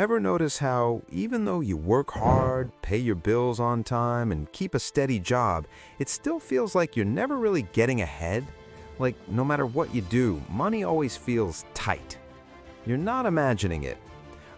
Ever notice how, even though you work hard, pay your bills on time, and keep a steady job, it still feels like you're never really getting ahead? Like, no matter what you do, money always feels tight. You're not imagining it.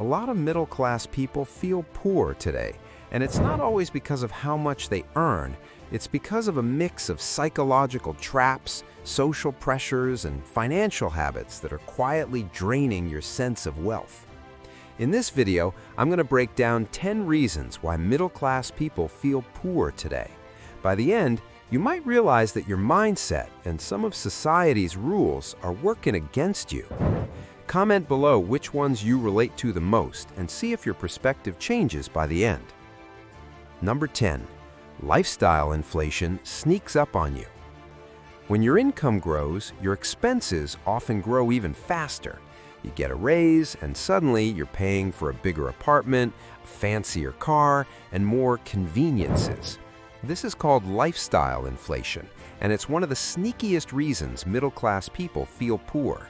A lot of middle-class people feel poor today, and it's not always because of how much they earn. It's because of a mix of psychological traps, social pressures, and financial habits that are quietly draining your sense of wealth. In this video, I'm going to break down 10 reasons why middle-class people feel poor today. By the end, you might realize that your mindset and some of society's rules are working against you. Comment below which ones you relate to the most and see if your perspective changes by the end. Number 10. Lifestyle inflation sneaks up on you. When your income grows, your expenses often grow even faster. You get a raise, and suddenly you're paying for a bigger apartment, a fancier car, and more conveniences. This is called lifestyle inflation, and it's one of the sneakiest reasons middle-class people feel poor.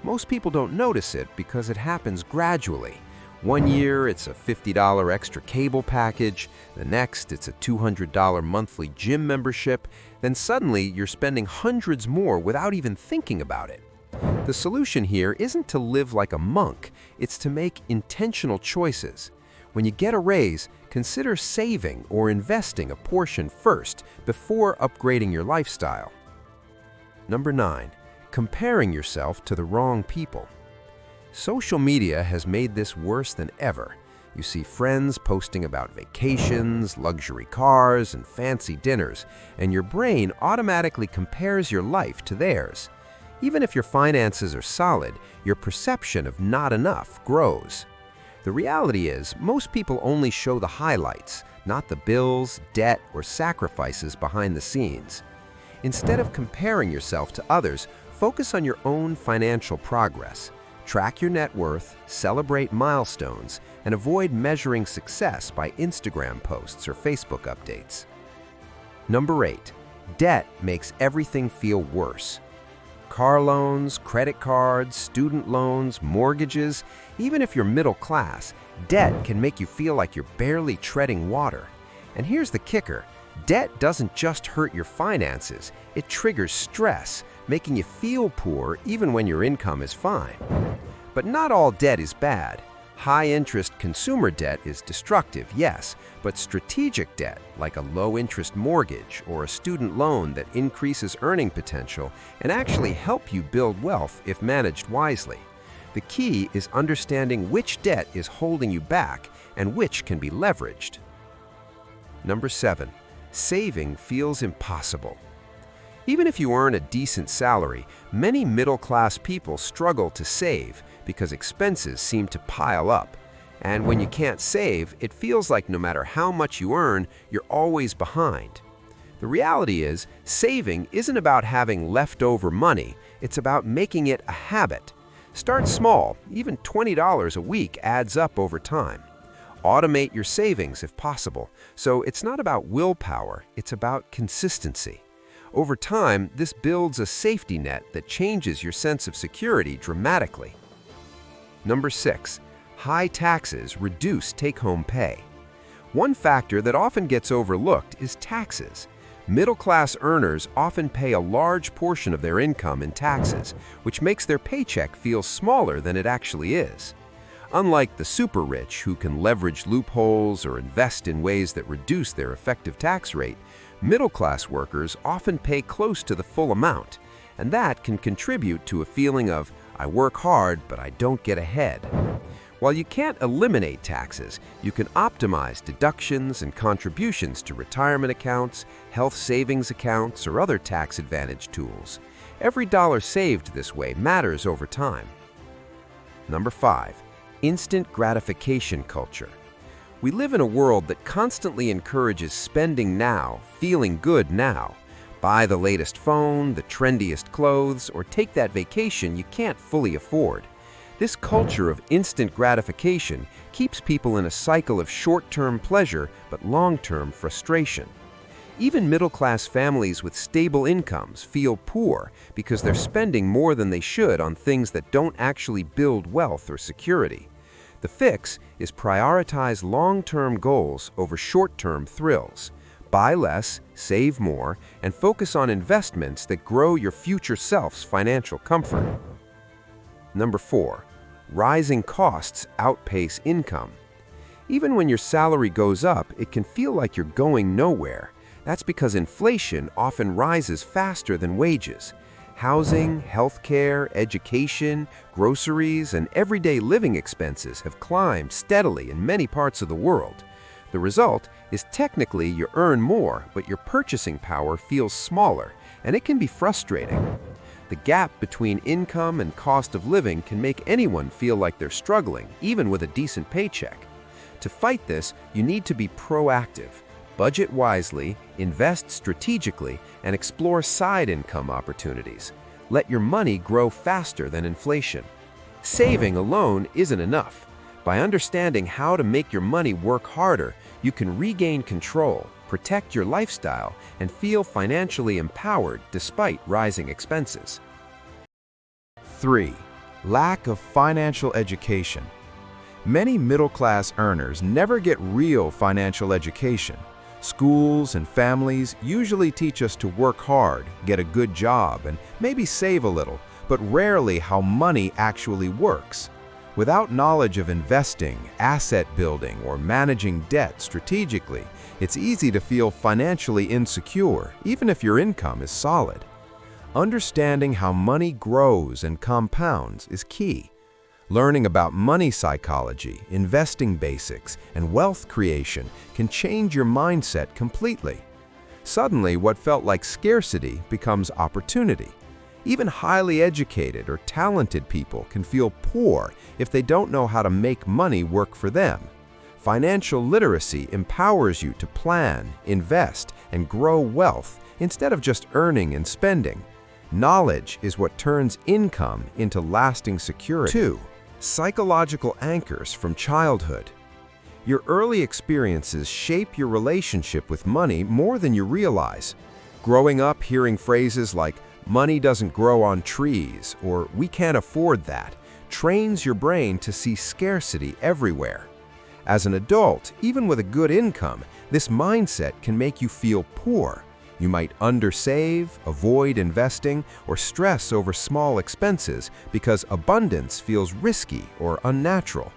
Most people don't notice it because it happens gradually. One year, it's a $50 extra cable package. The next, it's a $200 monthly gym membership. Then suddenly, you're spending hundreds more without even thinking about it. The solution here isn't to live like a monk, it's to make intentional choices. When you get a raise, consider saving or investing a portion first before upgrading your lifestyle. Number 9. Comparing yourself to the wrong people. Social media has made this worse than ever. You see friends posting about vacations, luxury cars, and fancy dinners, and your brain automatically compares your life to theirs. Even if your finances are solid, your perception of not enough grows. The reality is, most people only show the highlights, not the bills, debt, or sacrifices behind the scenes. Instead of comparing yourself to others, focus on your own financial progress. Track your net worth, celebrate milestones, and avoid measuring success by Instagram posts or Facebook updates. Number 8. Debt makes everything feel worse. Car loans, credit cards, student loans, mortgages, even if you're middle class, debt can make you feel like you're barely treading water. And here's the kicker, debt doesn't just hurt your finances, it triggers stress, making you feel poor even when your income is fine. But not all debt is bad. High-interest consumer debt is destructive, yes, but strategic debt, like a low-interest mortgage or a student loan that increases earning potential and actually help you build wealth if managed wisely. The key is understanding which debt is holding you back and which can be leveraged. Number 7. Saving feels impossible. Even if you earn a decent salary, many middle-class people struggle to save because expenses seem to pile up. And when you can't save, it feels like no matter how much you earn, you're always behind. The reality is, saving isn't about having leftover money, it's about making it a habit. Start small, even $20 a week adds up over time. Automate your savings if possible, so it's not about willpower, it's about consistency. Over time, this builds a safety net that changes your sense of security dramatically. Number 6. High taxes reduce take-home pay. One factor that often gets overlooked is taxes. Middle-class earners often pay a large portion of their income in taxes, which makes their paycheck feel smaller than it actually is. Unlike the super-rich who can leverage loopholes or invest in ways that reduce their effective tax rate, middle-class workers often pay close to the full amount, and that can contribute to a feeling of, I work hard, but I don't get ahead. While you can't eliminate taxes, you can optimize deductions and contributions to retirement accounts, health savings accounts, or other tax advantage tools. Every dollar saved this way matters over time. Number 5. Instant gratification culture. We live in a world that constantly encourages spending now, feeling good now. Buy the latest phone, the trendiest clothes, or take that vacation you can't fully afford. This culture of instant gratification keeps people in a cycle of short-term pleasure but long-term frustration. Even middle-class families with stable incomes feel poor because they're spending more than they should on things that don't actually build wealth or security. The fix is prioritize long-term goals over short-term thrills. Buy less, save more, and focus on investments that grow your future self's financial comfort. Number 4. Rising costs outpace income. Even when your salary goes up, it can feel like you're going nowhere. That's because inflation often rises faster than wages. Housing, healthcare, education, groceries, and everyday living expenses have climbed steadily in many parts of the world. The result is technically you earn more, but your purchasing power feels smaller, and it can be frustrating. The gap between income and cost of living can make anyone feel like they're struggling, even with a decent paycheck. To fight this, you need to be proactive. Budget wisely, invest strategically, and explore side income opportunities. Let your money grow faster than inflation. Saving alone isn't enough. By understanding how to make your money work harder, you can regain control, protect your lifestyle, and feel financially empowered despite rising expenses. 3. Lack of financial education. Many middle-class earners never get real financial education. Schools and families usually teach us to work hard, get a good job, and maybe save a little, but rarely how money actually works. Without knowledge of investing, asset building, or managing debt strategically, it's easy to feel financially insecure, even if your income is solid. Understanding how money grows and compounds is key. Learning about money psychology, investing basics, and wealth creation can change your mindset completely. Suddenly, what felt like scarcity becomes opportunity. Even highly educated or talented people can feel poor if they don't know how to make money work for them. Financial literacy empowers you to plan, invest, and grow wealth instead of just earning and spending. Knowledge is what turns income into lasting security. 2. Psychological anchors from childhood. Your early experiences shape your relationship with money more than you realize. Growing up hearing phrases like, "money doesn't grow on trees," or "we can't afford that," trains your brain to see scarcity everywhere. As an adult, even with a good income, this mindset can make you feel poor. You might undersave, avoid investing, or stress over small expenses because abundance feels risky or unnatural.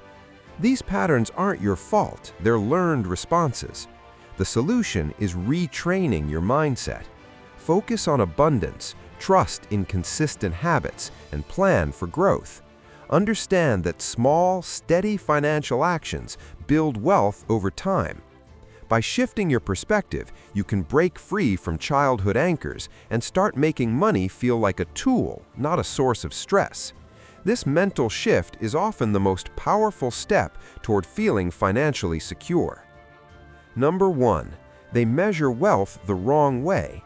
These patterns aren't your fault, they're learned responses. The solution is retraining your mindset. Focus on abundance, trust in consistent habits, and plan for growth. Understand that small, steady financial actions build wealth over time. By shifting your perspective, you can break free from childhood anchors and start making money feel like a tool, not a source of stress. This mental shift is often the most powerful step toward feeling financially secure. Number 1. They measure wealth the wrong way.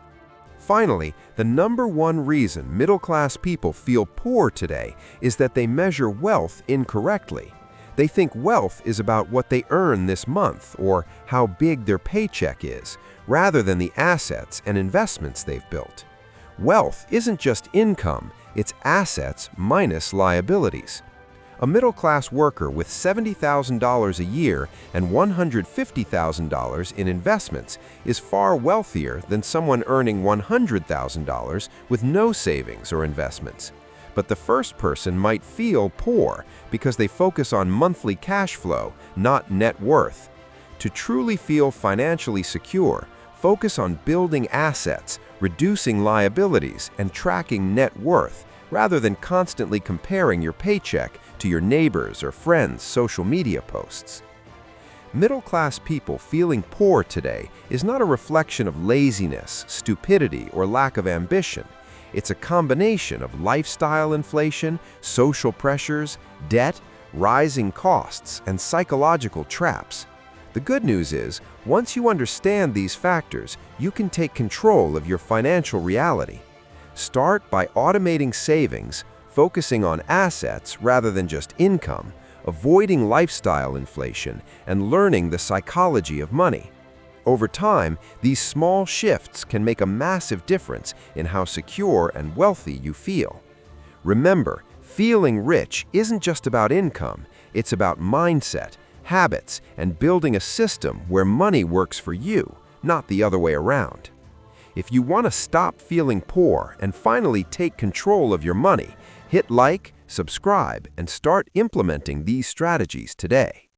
Finally, the number one reason middle-class people feel poor today is that they measure wealth incorrectly. They think wealth is about what they earn this month or how big their paycheck is, rather than the assets and investments they've built. Wealth isn't just income, it's assets minus liabilities. A middle-class worker with $70,000 a year and $150,000 in investments is far wealthier than someone earning $100,000 with no savings or investments. But the first person might feel poor because they focus on monthly cash flow, not net worth. To truly feel financially secure, focus on building assets, reducing liabilities, and tracking net worth, rather than constantly comparing your paycheck to your neighbors' or friends' social media posts. Middle-class people feeling poor today is not a reflection of laziness, stupidity, or lack of ambition. It's a combination of lifestyle inflation, social pressures, debt, rising costs, and psychological traps. The good news is, once you understand these factors, you can take control of your financial reality. Start by automating savings, focusing on assets rather than just income, avoiding lifestyle inflation, and learning the psychology of money. Over time, these small shifts can make a massive difference in how secure and wealthy you feel. Remember, feeling rich isn't just about income, It's about mindset, habits, and building a system where money works for you, not the other way around. If you want to stop feeling poor and finally take control of your money, hit like, subscribe, and start implementing these strategies today.